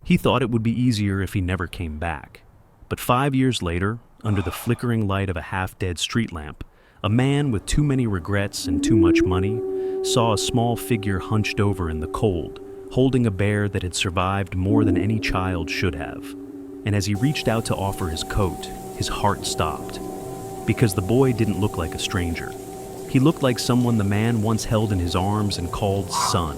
He thought it would be easier if he never came back. But 5 years later, under the flickering light of a half-dead street lamp, a man with too many regrets and too much money saw a small figure hunched over in the cold, holding a bear that had survived more than any child should have. And as he reached out to offer his coat, his heart stopped. Because the boy didn't look like a stranger. He looked like someone the man once held in his arms and called son.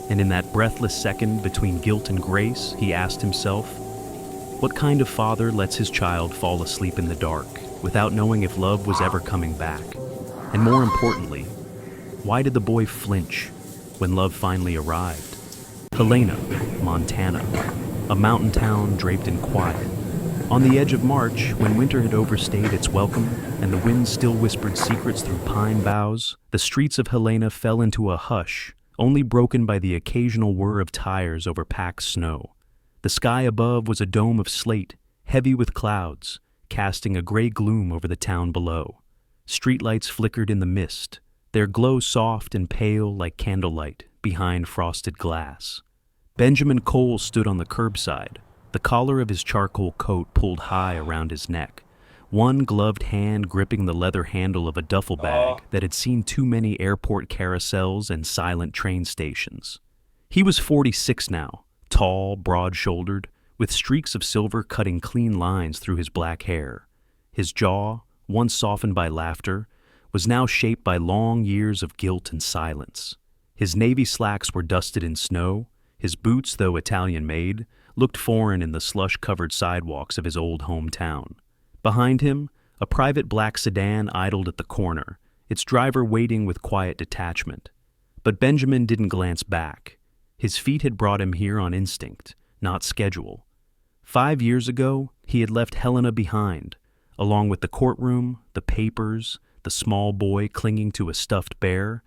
And in that breathless second between guilt and grace, he asked himself, what kind of father lets his child fall asleep in the dark without knowing if love was ever coming back? And more importantly, why did the boy flinch when love finally arrived? Helena, Montana, a mountain town draped in quiet. On the edge of March, when winter had overstayed its welcome and the wind still whispered secrets through pine boughs, the streets of Helena fell into a hush, only broken by the occasional whir of tires over packed snow. The sky above was a dome of slate, heavy with clouds, casting a gray gloom over the town below. Streetlights flickered in the mist, their glow soft and pale like candlelight behind frosted glass. Benjamin Cole stood on the curbside, the collar of his charcoal coat pulled high around his neck, one gloved hand gripping the leather handle of a duffel bag that had seen too many airport carousels and silent train stations. He was 46 now, tall, broad-shouldered, with streaks of silver cutting clean lines through his black hair. His jaw, once softened by laughter, was now shaped by long years of guilt and silence. His navy slacks were dusted in snow. His boots, though Italian-made, looked foreign in the slush-covered sidewalks of his old hometown. Behind him, a private black sedan idled at the corner, its driver waiting with quiet detachment. But Benjamin didn't glance back. His feet had brought him here on instinct, not schedule. 5 years ago, he had left Helena behind, along with the courtroom, the papers, the small boy clinging to a stuffed bear,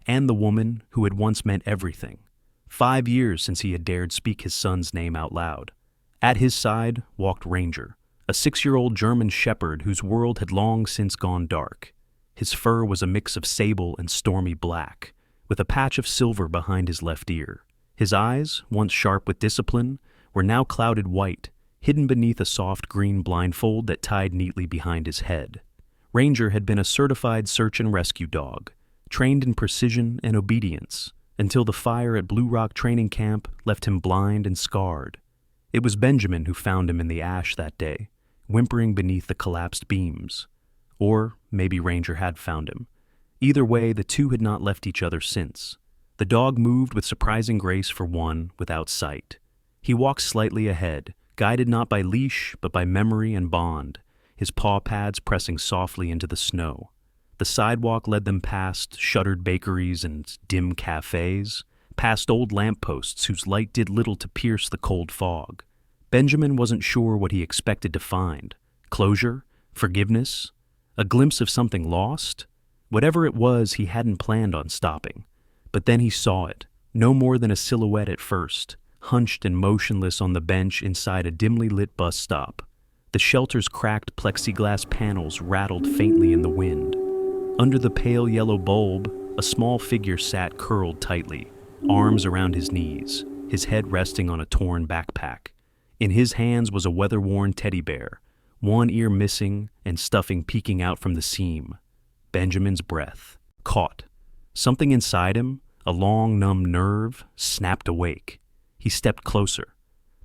and the woman who had once meant everything. 5 years since he had dared speak his son's name out loud. At his side walked Ranger, a 6-year-old German shepherd whose world had long since gone dark. His fur was a mix of sable and stormy black, with a patch of silver behind his left ear. His eyes, once sharp with discipline, were now clouded white, hidden beneath a soft green blindfold that tied neatly behind his head. Ranger had been a certified search and rescue dog, trained in precision and obedience, until the fire at Blue Rock training camp left him blind and scarred. It was Benjamin who found him in the ash that day, whimpering beneath the collapsed beams. Or maybe Ranger had found him. Either way, the two had not left each other since. The dog moved with surprising grace for one without sight. He walked slightly ahead, guided not by leash but by memory and bond, his paw pads pressing softly into the snow. The sidewalk led them past shuttered bakeries and dim cafes, past old lampposts whose light did little to pierce the cold fog. Benjamin wasn't sure what he expected to find. Closure? Forgiveness? A glimpse of something lost? Whatever it was, he hadn't planned on stopping. But then he saw it, no more than a silhouette at first, hunched and motionless on the bench inside a dimly lit bus stop. The shelter's cracked plexiglass panels rattled faintly in the wind. Under the pale yellow bulb, a small figure sat curled tightly, arms around his knees, his head resting on a torn backpack. In his hands was a weather-worn teddy bear, one ear missing and stuffing peeking out from the seam. Benjamin's breath caught. Something inside him, a long, numb nerve, snapped awake. He stepped closer.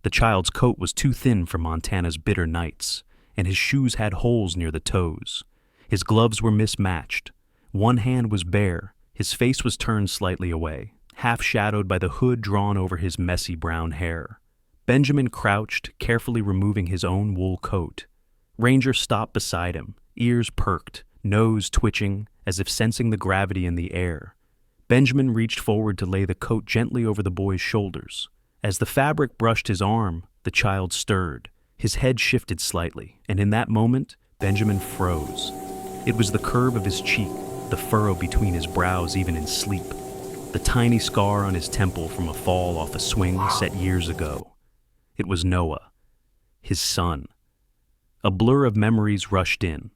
The child's coat was too thin for Montana's bitter nights, and his shoes had holes near the toes. His gloves were mismatched. One hand was bare, his face was turned slightly away, half shadowed by the hood drawn over his messy brown hair. Benjamin crouched, carefully removing his own wool coat. Ranger stopped beside him, ears perked, nose twitching, as if sensing the gravity in the air. Benjamin reached forward to lay the coat gently over the boy's shoulders. As the fabric brushed his arm, the child stirred. His head shifted slightly, and in that moment, Benjamin froze. It was the curve of his cheek, the furrow between his brows even in sleep, the tiny scar on his temple from a fall off a swing set years ago. It was Noah, his son. A blur of memories rushed in.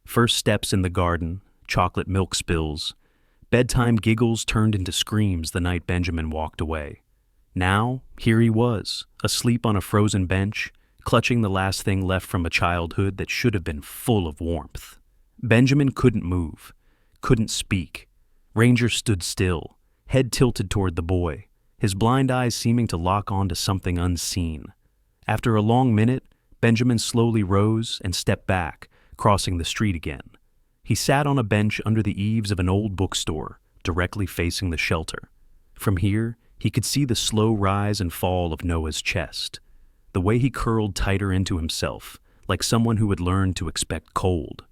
First steps in the garden, chocolate milk spills, bedtime giggles turned into screams the night Benjamin walked away. Now, here he was, asleep on a frozen bench, clutching the last thing left from a childhood that should have been full of warmth. Benjamin couldn't move, couldn't speak. Ranger stood still, head tilted toward the boy, his blind eyes seeming to lock on to something unseen. After a long minute, Benjamin slowly rose and stepped back, crossing the street again. He sat on a bench under the eaves of an old bookstore, directly facing the shelter. From here, he could see the slow rise and fall of Noah's chest, the way he curled tighter into himself, like someone who had learned to expect cold.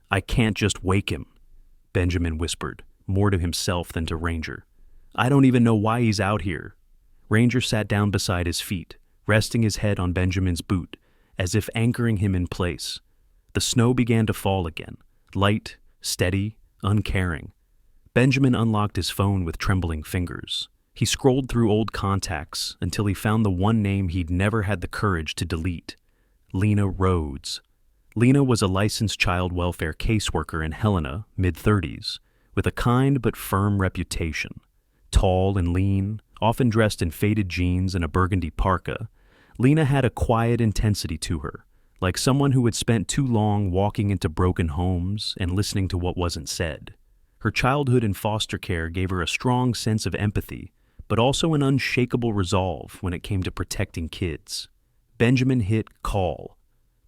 "I can't just wake him," Benjamin whispered, more to himself than to Ranger. "I don't even know why he's out here." Ranger sat down beside his feet, resting his head on Benjamin's boot, as if anchoring him in place. The snow began to fall again, light, steady, uncaring. Benjamin unlocked his phone with trembling fingers. He scrolled through old contacts until he found the one name he'd never had the courage to delete: Lena Rhodes. Lena was a licensed child welfare caseworker in Helena, mid-30s, with a kind but firm reputation. Tall and lean, often dressed in faded jeans and a burgundy parka, Lena had a quiet intensity to her, like someone who had spent too long walking into broken homes and listening to what wasn't said. Her childhood in foster care gave her a strong sense of empathy, but also an unshakable resolve when it came to protecting kids. Benjamin hit call.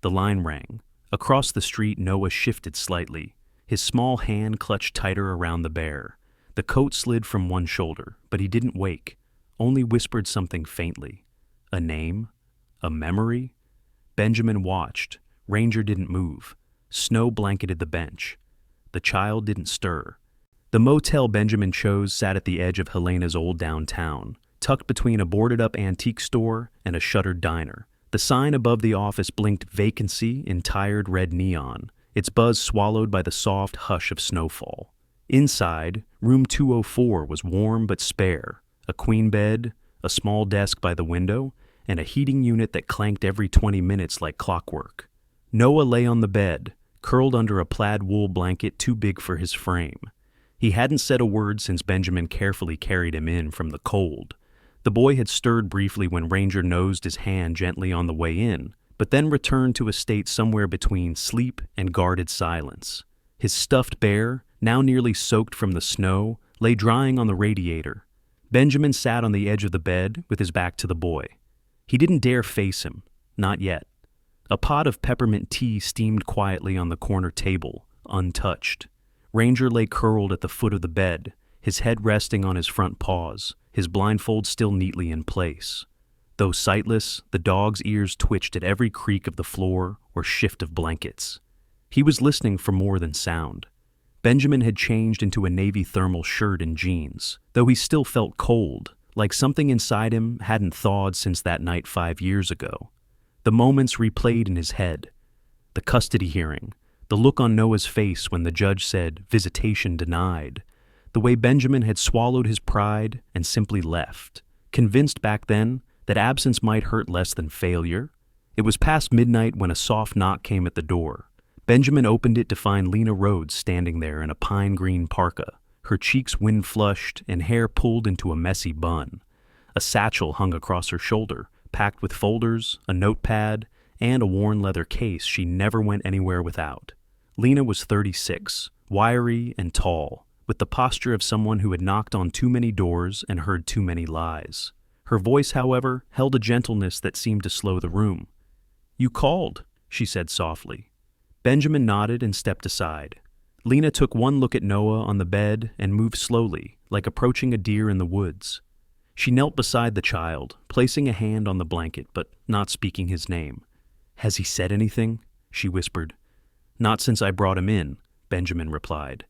The line rang. Across the street, Noah shifted slightly. His small hand clutched tighter around the bear. The coat slid from one shoulder, but he didn't wake, only whispered something faintly. A name? A memory? Benjamin watched. Ranger didn't move. Snow blanketed the bench. The child didn't stir. The motel Benjamin chose sat at the edge of Helena's old downtown, tucked between a boarded-up antique store and a shuttered diner. The sign above the office blinked vacancy in tired red neon, its buzz swallowed by the soft hush of snowfall. Inside, room 204 was warm but spare, a queen bed, a small desk by the window, and a heating unit that clanked every 20 minutes like clockwork. Noah lay on the bed, curled under a plaid wool blanket too big for his frame. He hadn't said a word since Benjamin carefully carried him in from the cold. The boy had stirred briefly when Ranger nosed his hand gently on the way in, but then returned to a state somewhere between sleep and guarded silence. His stuffed bear, now nearly soaked from the snow, lay drying on the radiator. Benjamin sat on the edge of the bed with his back to the boy. He didn't dare face him, not yet. A pot of peppermint tea steamed quietly on the corner table, untouched. Ranger lay curled at the foot of the bed, his head resting on his front paws, his blindfold still neatly in place. Though sightless, the dog's ears twitched at every creak of the floor or shift of blankets. He was listening for more than sound. Benjamin had changed into a navy thermal shirt and jeans, though he still felt cold, like something inside him hadn't thawed since that night 5 years ago. The moments replayed in his head. The custody hearing, the look on Noah's face when the judge said, "Visitation denied," the way Benjamin had swallowed his pride and simply left, convinced back then that absence might hurt less than failure. It was past midnight when a soft knock came at the door. Benjamin opened it to find Lena Rhodes standing there in a pine green parka, her cheeks wind-flushed and hair pulled into a messy bun. A satchel hung across her shoulder, packed with folders, a notepad, and a worn leather case she never went anywhere without. Lena was 36, wiry and tall, with the posture of someone who had knocked on too many doors and heard too many lies. Her voice, however, held a gentleness that seemed to slow the room. "You called," she said softly. Benjamin nodded and stepped aside. Lena took one look at Noah on the bed and moved slowly, like approaching a deer in the woods. She knelt beside the child, placing a hand on the blanket but not speaking his name. "Has he said anything?" she whispered. "Not since I brought him in," Benjamin replied.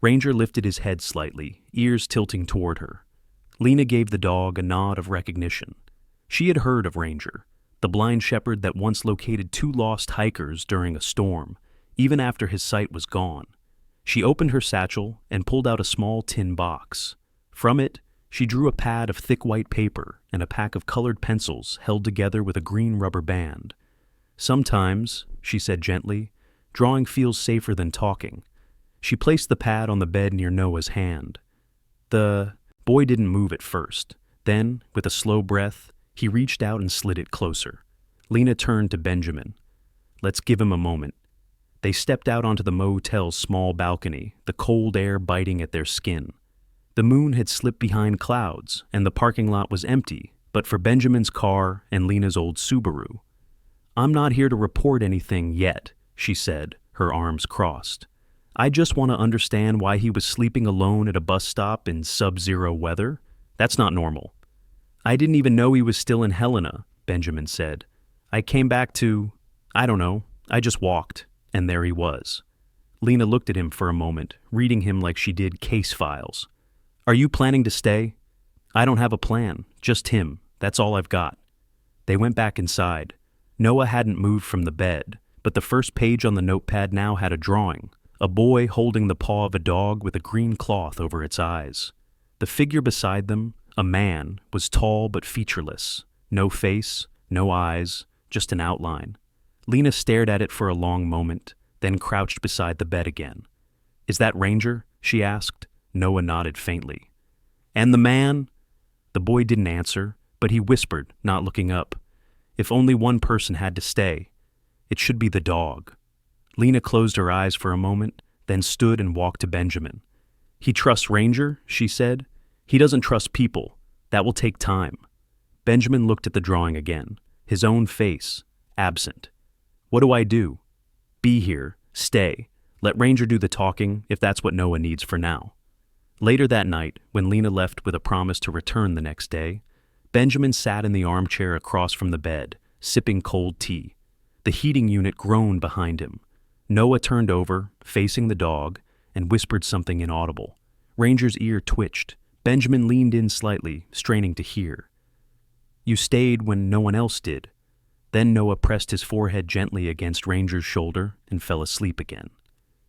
Ranger lifted his head slightly, ears tilting toward her. Lena gave the dog a nod of recognition. She had heard of Ranger, the blind shepherd that once located 2 lost hikers during a storm, even after his sight was gone. She opened her satchel and pulled out a small tin box. From it, she drew a pad of thick white paper and a pack of colored pencils held together with a green rubber band. "Sometimes," she said gently, "drawing feels safer than talking." She placed the pad on the bed near Noah's hand. The boy didn't move at first, Then, with a slow breath, he reached out and slid it closer. Lena turned to Benjamin. "Let's give him a moment." They stepped out onto the motel's small balcony, the cold air biting at their skin. The moon had slipped behind clouds, and the parking lot was empty, but for Benjamin's car and Lena's old Subaru. "I'm not here to report anything yet," she said, her arms crossed. "I just want to understand why he was sleeping alone at a bus stop in sub-zero weather. That's not normal." "I didn't even know he was still in Helena," Benjamin said. "I came back I don't know, I just walked, and there he was." Lena looked at him for a moment, reading him like she did case files. "Are you planning to stay?" "I don't have a plan, just him. That's all I've got." They went back inside. Noah hadn't moved from the bed, but the first page on the notepad now had a drawing, a boy holding the paw of a dog with a green cloth over its eyes. The figure beside them, a man, was tall but featureless. No face, no eyes, just an outline. Lena stared at it for a long moment, then crouched beside the bed again. "Is that Ranger?" she asked. Noah nodded faintly. "And the man?" The boy didn't answer, but he whispered, not looking up. "If only one person had to stay, it should be the dog." Lena closed her eyes for a moment, then stood and walked to Benjamin. "He trusts Ranger," she said. "He doesn't trust people. That will take time." Benjamin looked at the drawing again, his own face, absent. "What do I do?" "Be here, stay. Let Ranger do the talking if that's what Noah needs for now." Later that night, when Lena left with a promise to return the next day, Benjamin sat in the armchair across from the bed, sipping cold tea. The heating unit groaned behind him. Noah turned over, facing the dog, and whispered something inaudible. Ranger's ear twitched. Benjamin leaned in slightly, straining to hear. "You stayed when no one else did." Then Noah pressed his forehead gently against Ranger's shoulder and fell asleep again.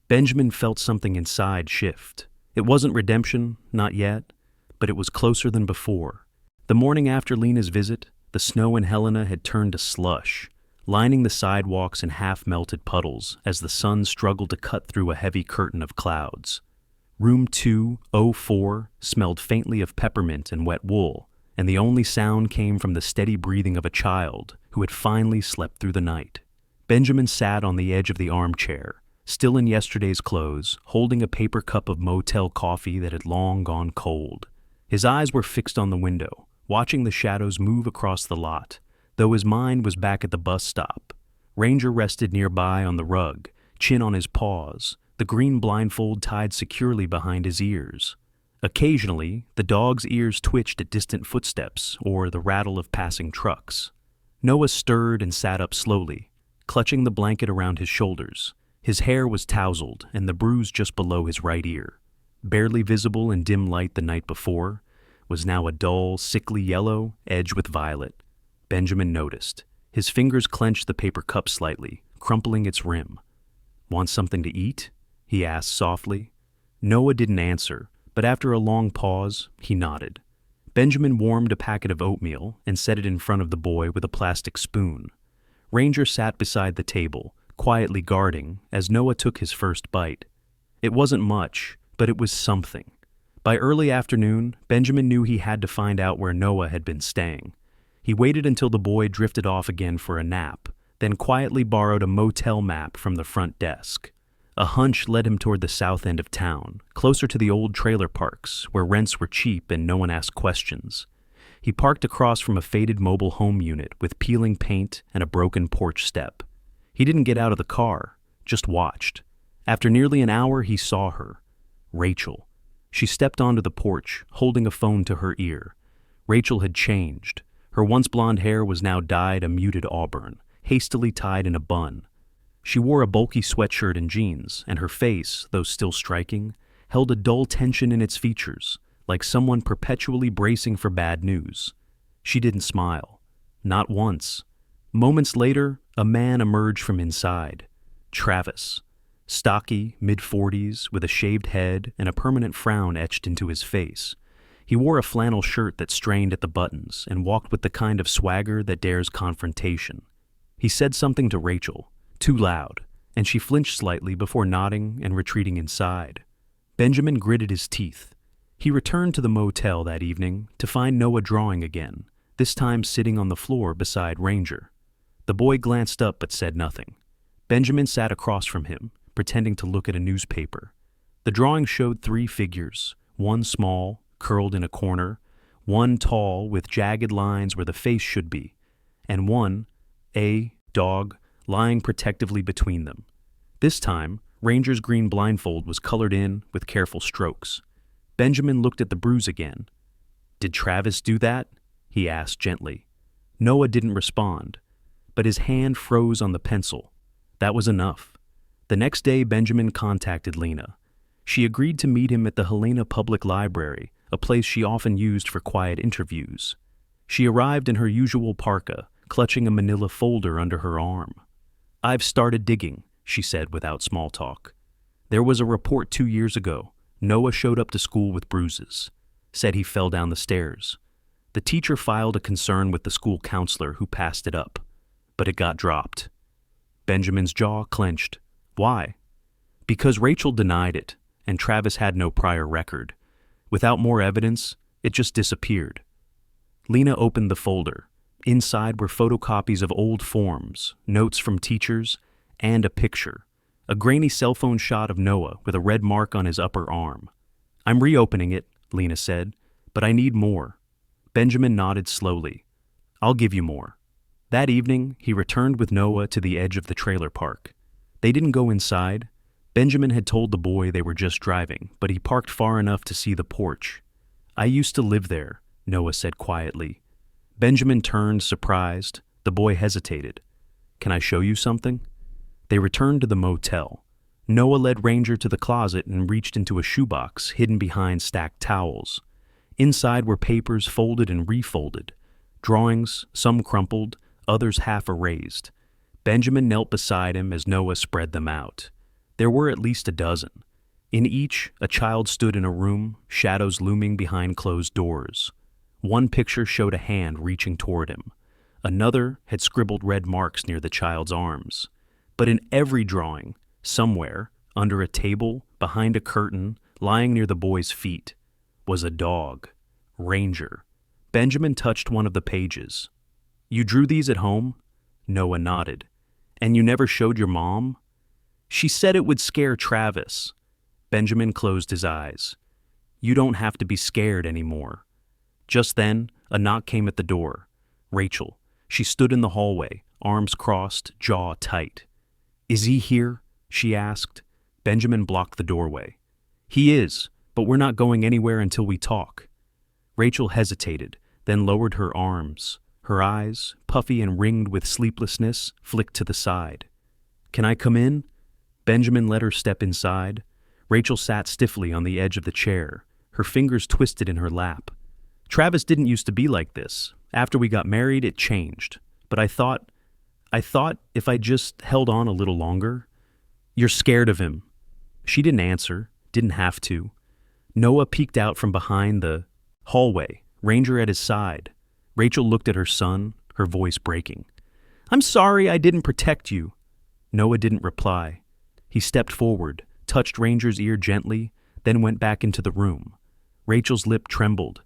Benjamin felt something inside shift. It wasn't redemption, not yet, but it was closer than before. The morning after Lena's visit, the snow in Helena had turned to slush, lining the sidewalks in half-melted puddles as the sun struggled to cut through a heavy curtain of clouds. Room 204 smelled faintly of peppermint and wet wool, and the only sound came from the steady breathing of a child who had finally slept through the night. Benjamin sat on the edge of the armchair, still in yesterday's clothes, holding a paper cup of motel coffee that had long gone cold. His eyes were fixed on the window, watching the shadows move across the lot, though his mind was back at the bus stop. Ranger rested nearby on the rug, chin on his paws, the green blindfold tied securely behind his ears. Occasionally, the dog's ears twitched at distant footsteps or the rattle of passing trucks. Noah stirred and sat up slowly, clutching the blanket around his shoulders. His hair was tousled and the bruise just below his right ear, barely visible in dim light the night before, was now a dull, sickly yellow, edged with violet. Benjamin noticed. His fingers clenched the paper cup slightly, crumpling its rim. "Want something to eat?" he asked softly. Noah didn't answer, but after a long pause, he nodded. Benjamin warmed a packet of oatmeal and set it in front of the boy with a plastic spoon. Ranger sat beside the table, quietly guarding, as Noah took his first bite. It wasn't much, but it was something. By early afternoon, Benjamin knew he had to find out where Noah had been staying. He waited until the boy drifted off again for a nap, then quietly borrowed a motel map from the front desk. A hunch led him toward the south end of town, closer to the old trailer parks, where rents were cheap and no one asked questions. He parked across from a faded mobile home unit with peeling paint and a broken porch step. He didn't get out of the car, just watched. After nearly an hour, he saw her. Rachel. She stepped onto the porch, holding a phone to her ear. Rachel had changed. Her once blonde hair was now dyed a muted auburn, hastily tied in a bun. She wore a bulky sweatshirt and jeans, and her face, though still striking, held a dull tension in its features, like someone perpetually bracing for bad news. She didn't smile. Not once. Moments later, a man emerged from inside. Travis. Stocky, mid-40s, with a shaved head and a permanent frown etched into his face. He wore a flannel shirt that strained at the buttons and walked with the kind of swagger that dares confrontation. He said something to Rachel, too loud, and she flinched slightly before nodding and retreating inside. Benjamin gritted his teeth. He returned to the motel that evening to find Noah drawing again, this time sitting on the floor beside Ranger. The boy glanced up but said nothing. Benjamin sat across from him, pretending to look at a newspaper. The drawing showed 3 figures, one small, curled in a corner, one tall with jagged lines where the face should be, and one, a dog, lying protectively between them. This time, Ranger's green blindfold was colored in with careful strokes. Benjamin looked at the bruise again. "Did Travis do that?" he asked gently. Noah didn't respond, but his hand froze on the pencil. That was enough. The next day, Benjamin contacted Lena. She agreed to meet him at the Helena Public Library, a place she often used for quiet interviews. She arrived in her usual parka, clutching a manila folder under her arm. "I've started digging," she said without small talk. "There was a report 2 years ago. Noah showed up to school with bruises. Said he fell down the stairs. The teacher filed a concern with the school counselor who passed it up, but it got dropped." Benjamin's jaw clenched. "Why?" "Because Rachel denied it, and Travis had no prior record. Without more evidence, it just disappeared." Lena opened the folder. Inside were photocopies of old forms, notes from teachers, and a picture. A grainy cell phone shot of Noah with a red mark on his upper arm. "I'm reopening it," Lena said, "but I need more." Benjamin nodded slowly. "I'll give you more." That evening, he returned with Noah to the edge of the trailer park. They didn't go inside. Benjamin had told the boy they were just driving, but he parked far enough to see the porch. "I used to live there," Noah said quietly. Benjamin turned, surprised. The boy hesitated. "Can I show you something?" They returned to the motel. Noah led Ranger to the closet and reached into a shoebox hidden behind stacked towels. Inside were papers folded and refolded, drawings, some crumpled, others half erased. Benjamin knelt beside him as Noah spread them out. There were at least a dozen. In each, a child stood in a room, shadows looming behind closed doors. One picture showed a hand reaching toward him. Another had scribbled red marks near the child's arms. But in every drawing, somewhere, under a table, behind a curtain, lying near the boy's feet, was a dog. Ranger. Benjamin touched one of the pages. "You drew these at home?" Noah nodded. "And you never showed your mom?" "She said it would scare Travis." Benjamin closed his eyes. "You don't have to be scared anymore." Just then, a knock came at the door. Rachel. She stood in the hallway, arms crossed, jaw tight. "Is he here?" she asked. Benjamin blocked the doorway. "He is, but we're not going anywhere until we talk." Rachel hesitated, then lowered her arms. Her eyes, puffy and ringed with sleeplessness, flicked to the side. "Can I come in?" Benjamin let her step inside. Rachel sat stiffly on the edge of the chair, her fingers twisted in her lap. "Travis didn't used to be like this. After we got married, it changed. But I thought if I just held on a little longer." "You're scared of him." She didn't answer, didn't have to. Noah peeked out from behind the hallway, Ranger at his side. Rachel looked at her son, her voice breaking. "I'm sorry I didn't protect you." Noah didn't reply. He stepped forward, touched Ranger's ear gently, then went back into the room. Rachel's lip trembled.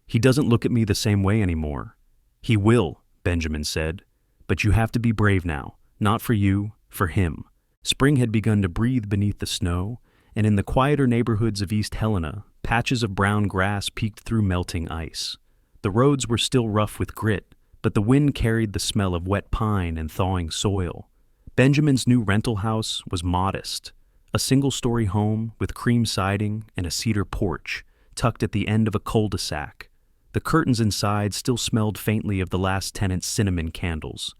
"He doesn't look at me the same way anymore." "He will," Benjamin said. "But you have to be brave now, not for you, for him." Spring had begun to breathe beneath the snow, and in the quieter neighborhoods of East Helena, patches of brown grass peeked through melting ice. The roads were still rough with grit, but the wind carried the smell of wet pine and thawing soil. Benjamin's new rental house was modest, a single-story home with cream siding and a cedar porch, tucked at the end of a cul-de-sac. The curtains inside still smelled faintly of the last tenant's cinnamon candles,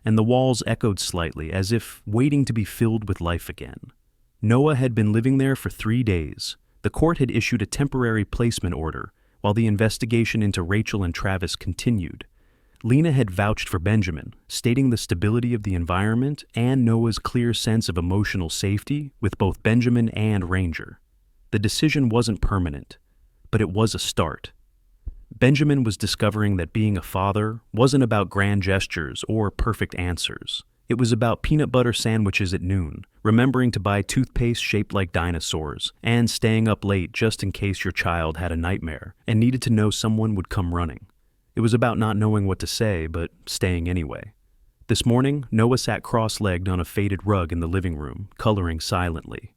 and the walls echoed slightly as if waiting to be filled with life again. Noah had been living there for 3 days. The court had issued a temporary placement order, while the investigation into Rachel and Travis continued. Lena had vouched for Benjamin, stating the stability of the environment and Noah's clear sense of emotional safety with both Benjamin and Ranger. The decision wasn't permanent, but it was a start. Benjamin was discovering that being a father wasn't about grand gestures or perfect answers. It was about peanut butter sandwiches at noon, remembering to buy toothpaste shaped like dinosaurs, and staying up late just in case your child had a nightmare and needed to know someone would come running. It was about not knowing what to say, but staying anyway. This morning, Noah sat cross-legged on a faded rug in the living room, coloring silently.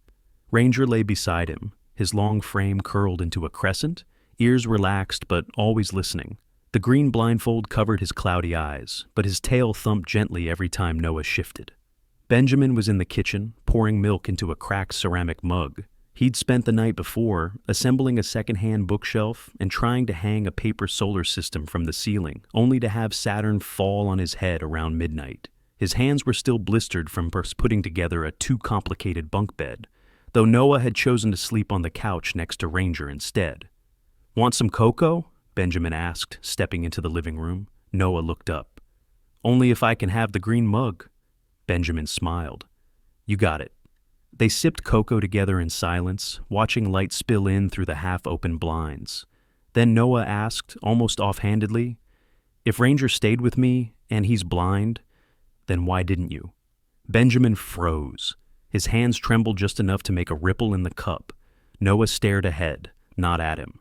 Ranger lay beside him, his long frame curled into a crescent, ears relaxed but always listening. The green blindfold covered his cloudy eyes, but his tail thumped gently every time Noah shifted. Benjamin was in the kitchen, pouring milk into a cracked ceramic mug. He'd spent the night before assembling a second-hand bookshelf and trying to hang a paper solar system from the ceiling, only to have Saturn fall on his head around midnight. His hands were still blistered from putting together a too-complicated bunk bed, though Noah had chosen to sleep on the couch next to Ranger instead. "Want some cocoa?" Benjamin asked, stepping into the living room. Noah looked up. "Only if I can have the green mug." Benjamin smiled. "You got it." They sipped cocoa together in silence, watching light spill in through the half-open blinds. Then Noah asked, almost offhandedly, "If Ranger stayed with me, and he's blind, then why didn't you?" Benjamin froze. His hands trembled just enough to make a ripple in the cup. Noah stared ahead, not at him.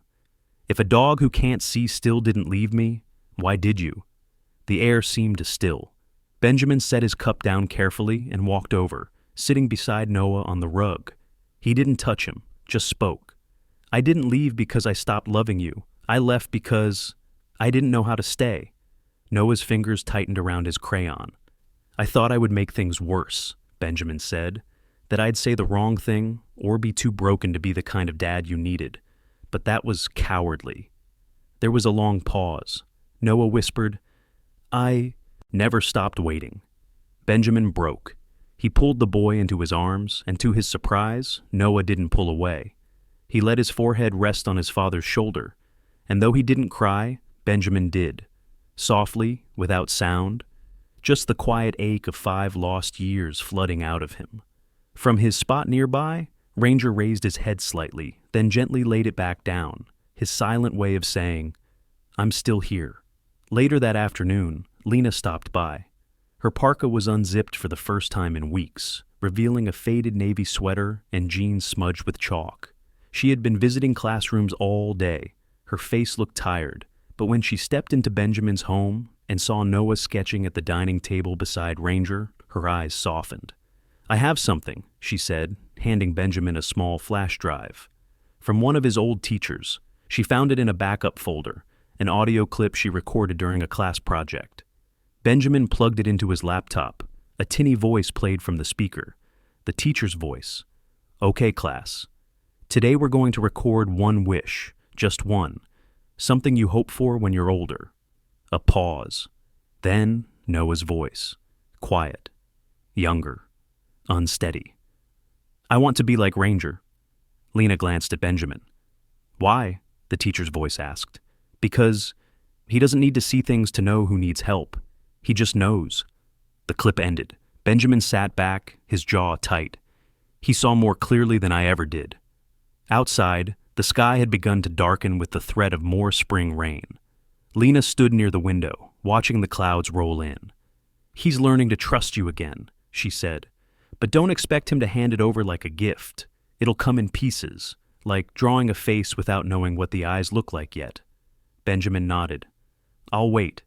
"If a dog who can't see still didn't leave me, why did you?" The air seemed to still. Benjamin set his cup down carefully and walked over, sitting beside Noah on the rug. He didn't touch him, just spoke. "I didn't leave because I stopped loving you. I left because I didn't know how to stay." Noah's fingers tightened around his crayon. "I thought I would make things worse," Benjamin said, "that I'd say the wrong thing or be too broken to be the kind of dad you needed. But that was cowardly." There was a long pause. Noah whispered, "I never stopped waiting." Benjamin broke. He pulled the boy into his arms, and to his surprise, Noah didn't pull away. He let his forehead rest on his father's shoulder, and though he didn't cry, Benjamin did. Softly, without sound, just the quiet ache of 5 lost years flooding out of him. From his spot nearby, Ranger raised his head slightly, then gently laid it back down, his silent way of saying, "I'm still here." Later that afternoon, Lena stopped by. Her parka was unzipped for the first time in weeks, revealing a faded navy sweater and jeans smudged with chalk. She had been visiting classrooms all day. Her face looked tired, but when she stepped into Benjamin's home and saw Noah sketching at the dining table beside Ranger, her eyes softened. "I have something," she said, handing Benjamin a small flash drive. From one of his old teachers. She found it in a backup folder, an audio clip she recorded during a class project. Benjamin plugged it into his laptop. A tinny voice played from the speaker. The teacher's voice. "Okay, class. Today we're going to record one wish, just one. Something you hope for when you're older." A pause. Then Noah's voice. Quiet. Younger. Unsteady. "I want to be like Ranger." Lena glanced at Benjamin. "Why?" the teacher's voice asked. "Because he doesn't need to see things to know who needs help. He just knows." The clip ended. Benjamin sat back, his jaw tight. He saw more clearly than I ever did. Outside, the sky had begun to darken with the threat of more spring rain. Lena stood near the window, watching the clouds roll in. "He's learning to trust you again," she said. "But don't expect him to hand it over like a gift. It'll come in pieces, like drawing a face without knowing what the eyes look like yet." Benjamin nodded. "I'll wait."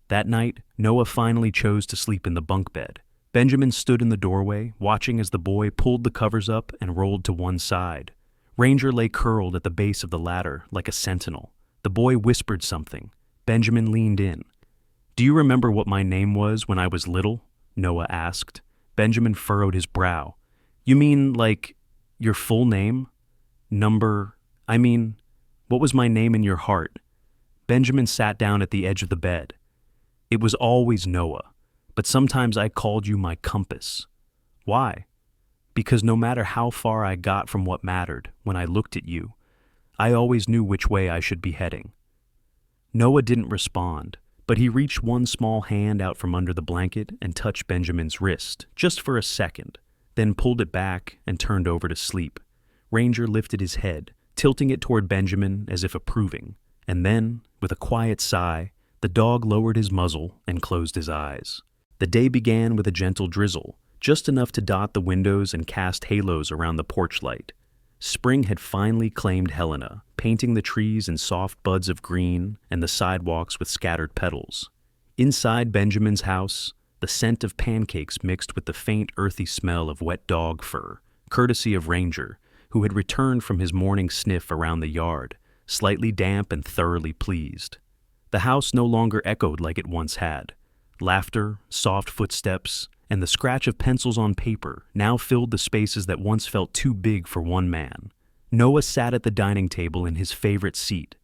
That night, Noah finally chose to sleep in the bunk bed. Benjamin stood in the doorway, watching as the boy pulled the covers up and rolled to one side. Ranger lay curled at the base of the ladder like a sentinel. The boy whispered something. Benjamin leaned in. "Do you remember what my name was when I was little?" Noah asked. Benjamin furrowed his brow. "You mean, like, your full name? What was my name in your heart?" Benjamin sat down at the edge of the bed. "It was always Noah, but sometimes I called you my compass." "Why?" "Because no matter how far I got from what mattered, when I looked at you, I always knew which way I should be heading." Noah didn't respond, but he reached one small hand out from under the blanket and touched Benjamin's wrist, just for a second, then pulled it back and turned over to sleep. Ranger lifted his head, tilting it toward Benjamin as if approving, and then, with a quiet sigh, the dog lowered his muzzle and closed his eyes. The day began with a gentle drizzle, just enough to dot the windows and cast halos around the porch light. Spring had finally claimed Helena, painting the trees in soft buds of green and the sidewalks with scattered petals. Inside Benjamin's house, the scent of pancakes mixed with the faint earthy smell of wet dog fur, courtesy of Ranger, who had returned from his morning sniff around the yard, slightly damp and thoroughly pleased. The house no longer echoed like it once had. Laughter, soft footsteps, and the scratch of pencils on paper now filled the spaces that once felt too big for one man. Noah sat at the dining table in his favorite seat,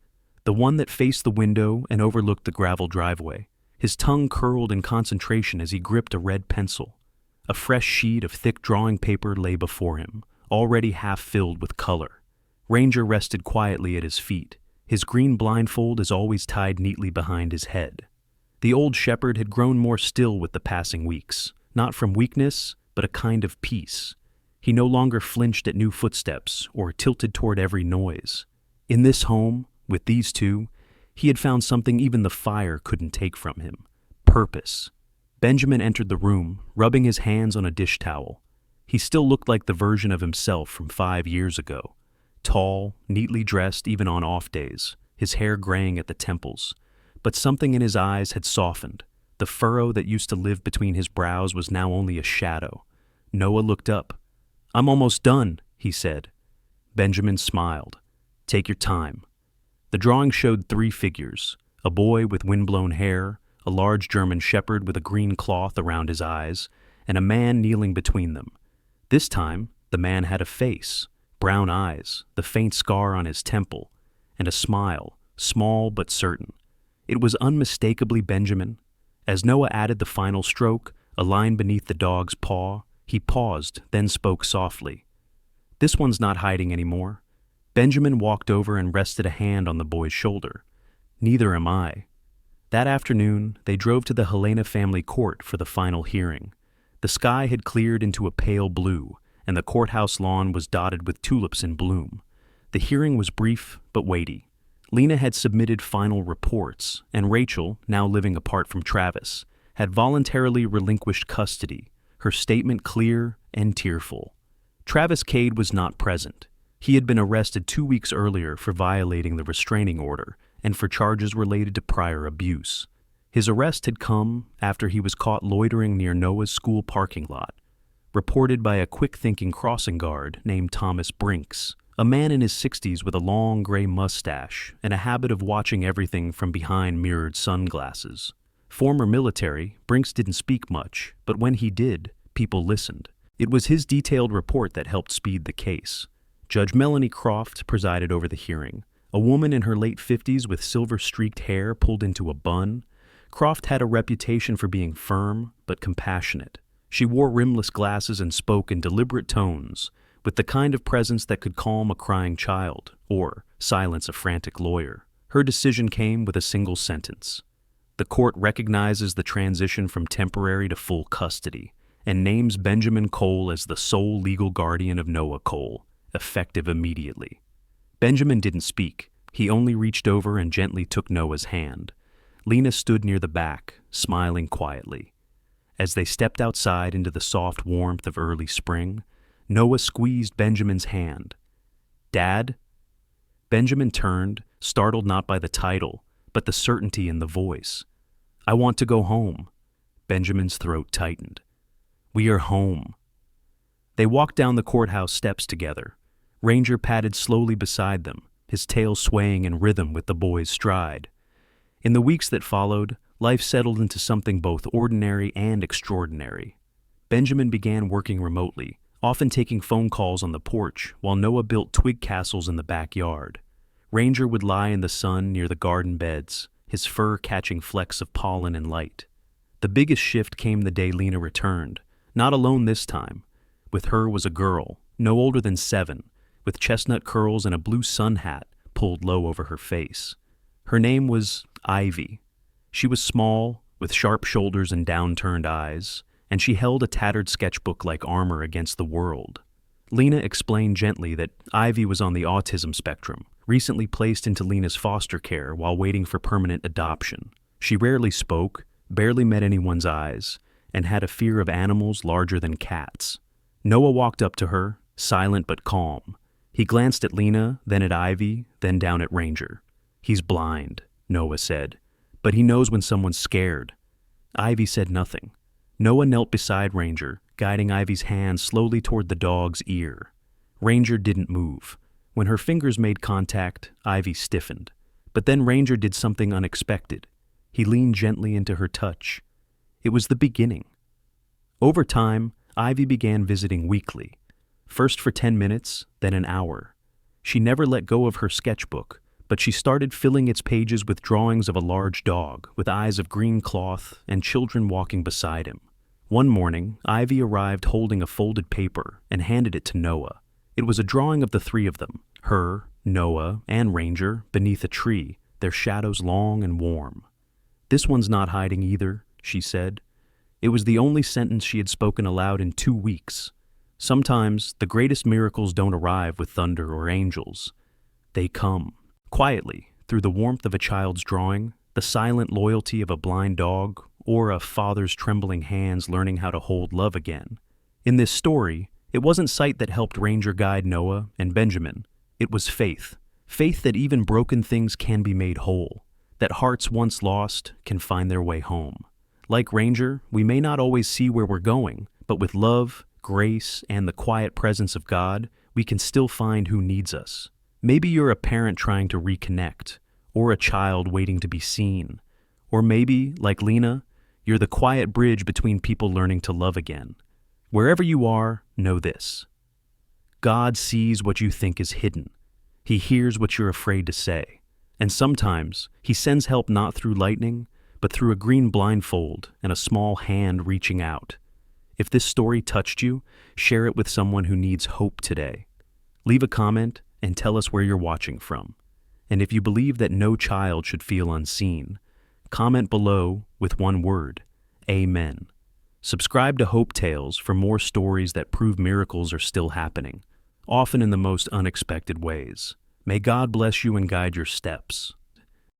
the one that faced the window and overlooked the gravel driveway. His tongue curled in concentration as he gripped a red pencil. A fresh sheet of thick drawing paper lay before him, already half filled with color. Ranger rested quietly at his feet, his green blindfold as always tied neatly behind his head. The old shepherd had grown more still with the passing weeks, not from weakness, but a kind of peace. He no longer flinched at new footsteps or tilted toward every noise. In this home, with these two, he had found something even the fire couldn't take from him: purpose. Benjamin entered the room, rubbing his hands on a dish towel. He still looked like the version of himself from 5 years ago. Tall, neatly dressed even on off days, his hair graying at the temples. But something in his eyes had softened. The furrow that used to live between his brows was now only a shadow. Noah looked up. "I'm almost done," he said. Benjamin smiled. "Take your time." The drawing showed 3 figures: a boy with windblown hair, a large German shepherd with a green cloth around his eyes, and a man kneeling between them. This time, the man had a face, brown eyes, the faint scar on his temple, and a smile, small but certain. It was unmistakably Benjamin. As Noah added the final stroke, a line beneath the dog's paw, he paused, then spoke softly. "This one's not hiding anymore." Benjamin walked over and rested a hand on the boy's shoulder. "Neither am I." That afternoon, they drove to the Helena family court for the final hearing. The sky had cleared into a pale blue, and the courthouse lawn was dotted with tulips in bloom. The hearing was brief but weighty. Lena had submitted final reports, and Rachel, now living apart from Travis, had voluntarily relinquished custody, her statement clear and tearful. Travis Cade was not present. He had been arrested 2 weeks earlier for violating the restraining order and for charges related to prior abuse. His arrest had come after he was caught loitering near Noah's school parking lot, reported by a quick-thinking crossing guard named Thomas Brinks, a man in his 60s with a long gray mustache and a habit of watching everything from behind mirrored sunglasses. Former military, Brinks didn't speak much, but when he did, people listened. It was his detailed report that helped speed the case. Judge Melanie Croft presided over the hearing. A woman in her late 50s with silver-streaked hair pulled into a bun. Croft had a reputation for being firm but compassionate. She wore rimless glasses and spoke in deliberate tones, with the kind of presence that could calm a crying child or silence a frantic lawyer. Her decision came with a single sentence. The court recognizes the transition from temporary to full custody and names Benjamin Cole as the sole legal guardian of Noah Cole, effective immediately. Benjamin didn't speak. He only reached over and gently took Noah's hand. Lena stood near the back, smiling quietly. As they stepped outside into the soft warmth of early spring, Noah squeezed Benjamin's hand. "Dad?" Benjamin turned, startled not by the title, but the certainty in the voice. "I want to go home." Benjamin's throat tightened. "We are home." They walked down the courthouse steps together. Ranger padded slowly beside them, his tail swaying in rhythm with the boy's stride. In the weeks that followed, life settled into something both ordinary and extraordinary. Benjamin began working remotely, often taking phone calls on the porch while Noah built twig castles in the backyard. Ranger would lie in the sun near the garden beds, his fur catching flecks of pollen and light. The biggest shift came the day Lena returned, not alone this time. With her was a girl, no older than 7, with chestnut curls and a blue sun hat pulled low over her face. Her name was Ivy. She was small, with sharp shoulders and downturned eyes, and she held a tattered sketchbook like armor against the world. Lena explained gently that Ivy was on the autism spectrum, recently placed into Lena's foster care while waiting for permanent adoption. She rarely spoke, barely met anyone's eyes, and had a fear of animals larger than cats. Noah walked up to her, silent but calm. He glanced at Lena, then at Ivy, then down at Ranger. "He's blind," Noah said, "but he knows when someone's scared." Ivy said nothing. Noah knelt beside Ranger, guiding Ivy's hand slowly toward the dog's ear. Ranger didn't move. When her fingers made contact, Ivy stiffened. But then Ranger did something unexpected. He leaned gently into her touch. It was the beginning. Over time, Ivy began visiting weekly. First for 10 minutes, then an hour. She never let go of her sketchbook, but she started filling its pages with drawings of a large dog with eyes of green cloth and children walking beside him. One morning, Ivy arrived holding a folded paper and handed it to Noah. It was a drawing of the three of them, her, Noah, and Ranger, beneath a tree, their shadows long and warm. "This one's not hiding either," she said. It was the only sentence she had spoken aloud in 2 weeks. Sometimes, the greatest miracles don't arrive with thunder or angels. They come, quietly, through the warmth of a child's drawing, the silent loyalty of a blind dog, or a father's trembling hands learning how to hold love again. In this story, it wasn't sight that helped Ranger guide Noah and Benjamin. It was faith. Faith that even broken things can be made whole, that hearts once lost can find their way home. Like Ranger, we may not always see where we're going, but with love, grace, and the quiet presence of God, we can still find who needs us. Maybe you're a parent trying to reconnect, or a child waiting to be seen. Or maybe, like Lena, you're the quiet bridge between people learning to love again. Wherever you are, know this. God sees what you think is hidden. He hears what you're afraid to say. And sometimes, He sends help not through lightning, but through a green blindfold and a small hand reaching out. If this story touched you, share it with someone who needs hope today. Leave a comment and tell us where you're watching from. And if you believe that no child should feel unseen, comment below with one word, Amen. Subscribe to Hope Tales for more stories that prove miracles are still happening, often in the most unexpected ways. May God bless you and guide your steps.